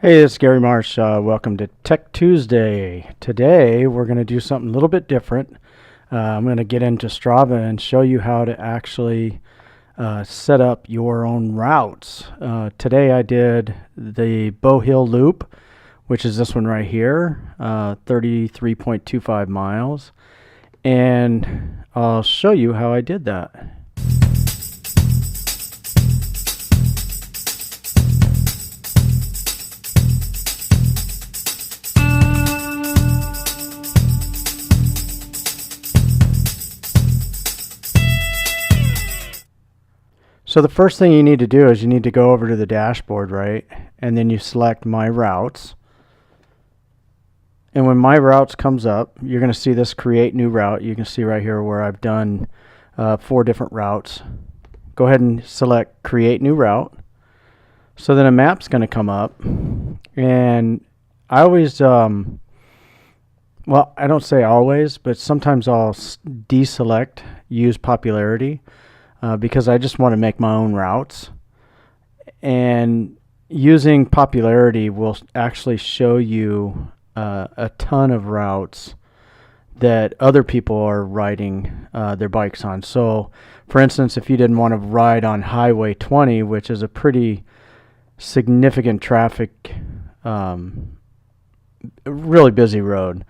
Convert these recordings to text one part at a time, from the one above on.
Hey, it's Gary Marsh. Welcome to Tech Tuesday. Today we're going to do something a little bit different. I'm going to get into Strava and show you how to actually set up your own routes. Today I did the Bow Hill Loop, which is this one right here, 33.25 miles. And I'll show you how I did that. So the first thing you need to do is you need to go over to the dashboard, right? And then you select My Routes. And when My Routes comes up, you're going to see this Create New Route. You can see right here where I've done 4 different routes. Go ahead and select Create New Route. So then a map's going to come up. And I always, well, I don't say always, but sometimes I'll deselect Use Popularity. Because I just want to make my own routes. And using popularity will actually show you a ton of routes that other people are riding their bikes on. So, for instance, if you didn't want to ride on Highway 20, which is a pretty significant traffic, really busy road,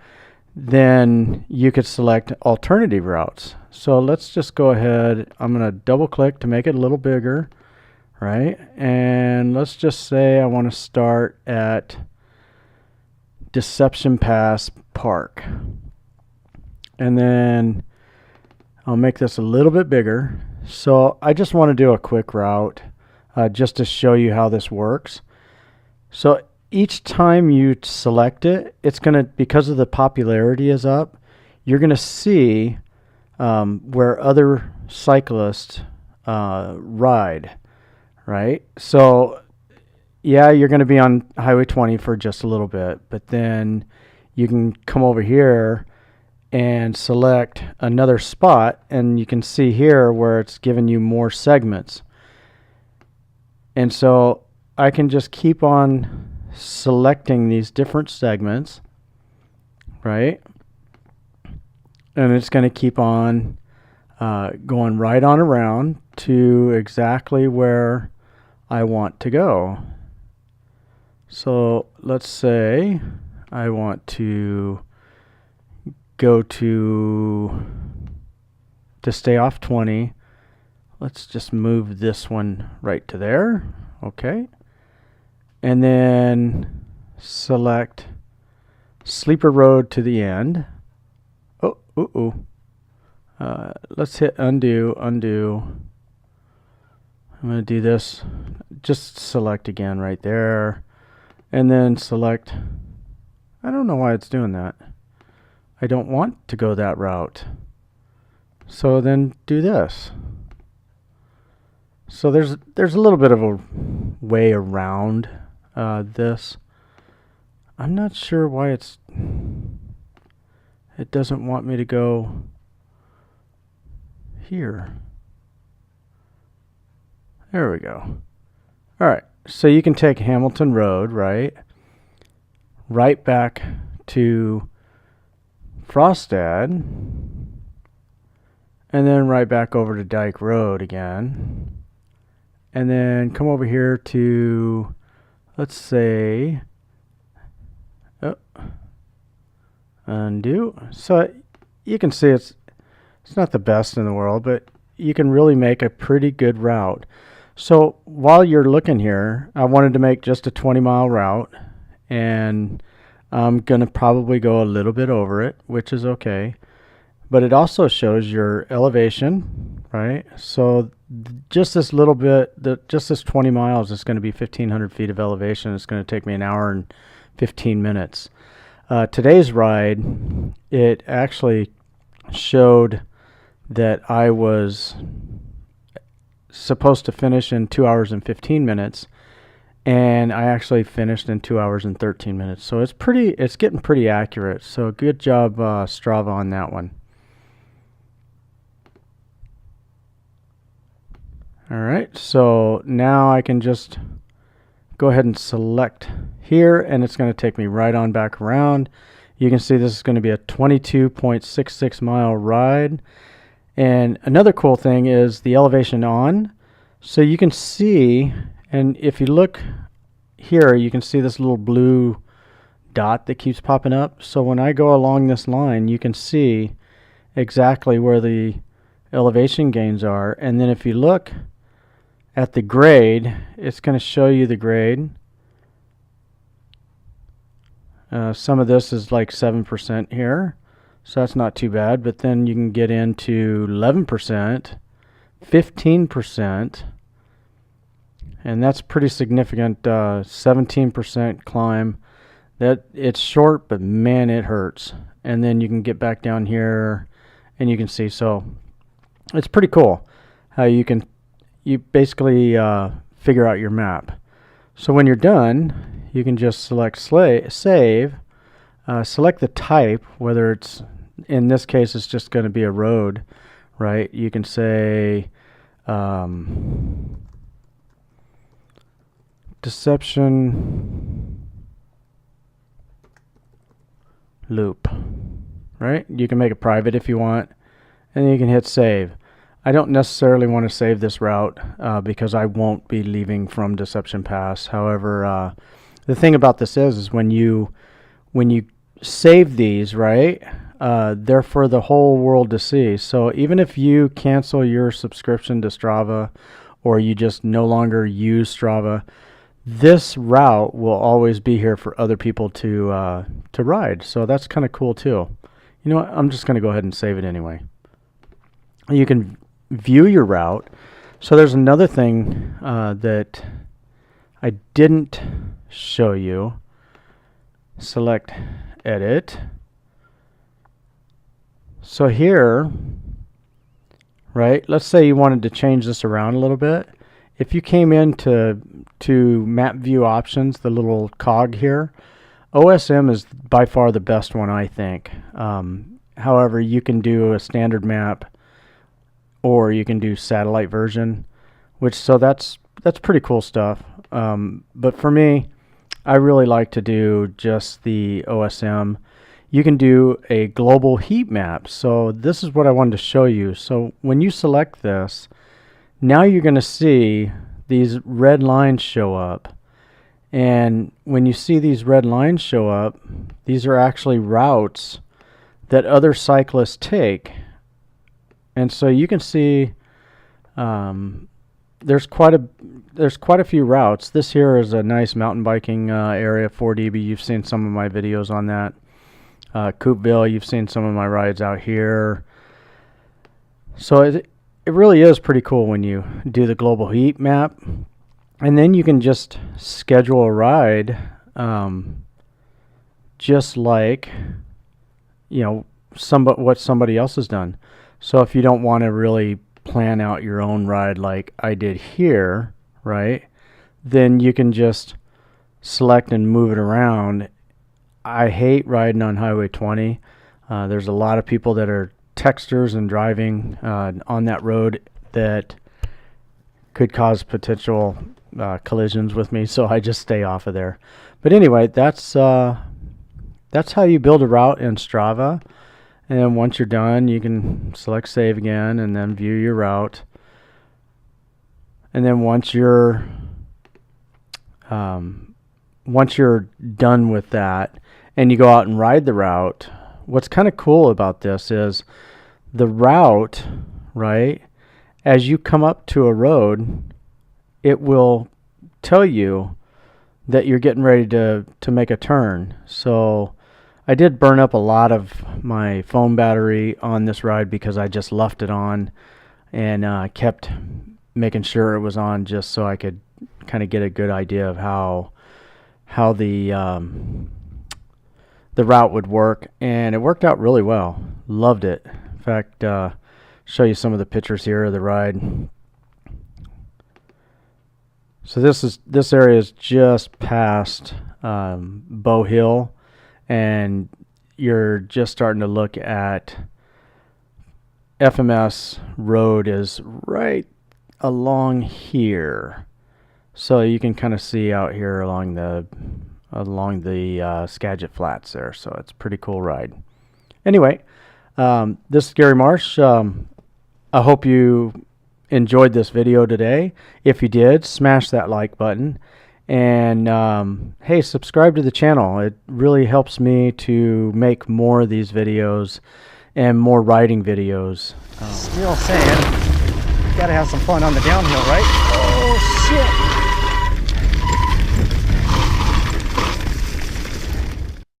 then you could select alternative routes. So let's just go ahead. I'm going to double click to make it a little bigger, right? And let's just say I want to start at Deception Pass Park. And then I'll make this a little bit bigger. So I just want to do a quick route just to show you how this works. So each time you select it, it's going to, because of the popularity is up, you're going to see where other cyclists ride, right? So, yeah, you're going to be on Highway 20 for just a little bit, but then you can come over here and select another spot, and you can see here where it's giving you more segments. And so I can just keep on selecting these different segments, right? And it's going to keep on going right on around to exactly where I want to go. So let's say I want to go to stay off 20. Let's just move this one right to there. Okay. And then select Sleeper Road to the end. Let's hit undo. I'm going to do this. Just select again right there. And then select. I don't know why it's doing that. I don't want to go that route. So then do this. So there's a little bit of a way around this. I'm not sure why it doesn't want me to go here. There we go. All right, so you can take Hamilton Road, right back to Frostad, and then right back over to Dyke Road again, and then come over here to, let's say, undo. So you can see it's not the best in the world, but you can really make a pretty good route. So while you're looking here, I wanted to make just a 20-mile route, and I'm going to probably go a little bit over it, which is okay. But it also shows your elevation, right? So just this little bit, just this 20 miles is going to be 1,500 feet of elevation. It's going to take me an hour and 15 minutes. Today's ride, it actually showed that I was supposed to finish in 2 hours and 15 minutes, and I actually finished in 2 hours and 13 minutes. So it's getting pretty accurate. So good job, Strava, on that one. All right, so now I can just go ahead and select here, and it's going to take me right on back around. You can see this is going to be a 22.66 mile ride. And another cool thing is the elevation on. So you can see, and if you look here, you can see this little blue dot that keeps popping up. So when I go along this line, you can see exactly where the elevation gains are. And then if you look at the grade, it's going to show you the grade. Some of this is like 7% here, so that's not too bad. But then you can get into 11%, 15%, and that's pretty significant. 17% climb. That it's short, but man, it hurts. And then you can get back down here, and you can see. So it's pretty cool how you basically figure out your map. So when you're done, you can just select save, select the type, whether it's, in this case, it's just going to be a road, right? You can say deception loop, right? You can make it private if you want, and then you can hit save. I don't necessarily want to save this route because I won't be leaving from Deception Pass. However, the thing about this is when you save these, right, they're for the whole world to see. So even if you cancel your subscription to Strava or you just no longer use Strava, this route will always be here for other people to ride. So that's kind of cool too. You know what? I'm just going to go ahead and save it anyway. You can view your route. So there's another thing that I didn't show you. Select edit. So here, right, let's say you wanted to change this around a little bit. If you came into map view options, the little cog here, OSM is by far the best one, I think. However, you can do a standard map, or you can do satellite version, so that's pretty cool stuff. But for me, I really like to do just the OSM. You can do a global heat map. So this is what I wanted to show you. So when you select this, now you're going to see these red lines show up. And when you see these red lines show up, these are actually routes that other cyclists take. And so you can see there's quite a few routes. This here is a nice mountain biking area, 4DB. You've seen some of my videos on that. Coopville, you've seen some of my rides out here. So it really is pretty cool when you do the global heat map. And then you can just schedule a ride just like, you know, what somebody else has done. So if you don't want to really plan out your own ride like I did here, right, then you can just select and move it around. I hate riding on Highway 20. There's a lot of people that are texters and driving on that road that could cause potential collisions with me, so I just stay off of there. But anyway, that's how you build a route in Strava. And then once you're done, you can select save again and then view your route. And then once you're done with that and you go out and ride the route, what's kind of cool about this is the route, right, as you come up to a road, it will tell you that you're getting ready to make a turn. So I did burn up a lot of my phone battery on this ride because I just left it on and kept making sure it was on just so I could kind of get a good idea of how the route would work, and it worked out really well. Loved it. In fact, show you some of the pictures here of the ride. So this area is just past Bow Hill, and you're just starting to look at FMS Road is right along here. So you can kind of see out here along the Skagit Flats there. So it's a pretty cool ride. Anyway, this is Gary Marsh. I hope you enjoyed this video today. If you did, smash that like button. And hey, subscribe to the channel. It really helps me to make more of these videos and more riding videos. Still saying, gotta have some fun on the downhill, right? Oh shit!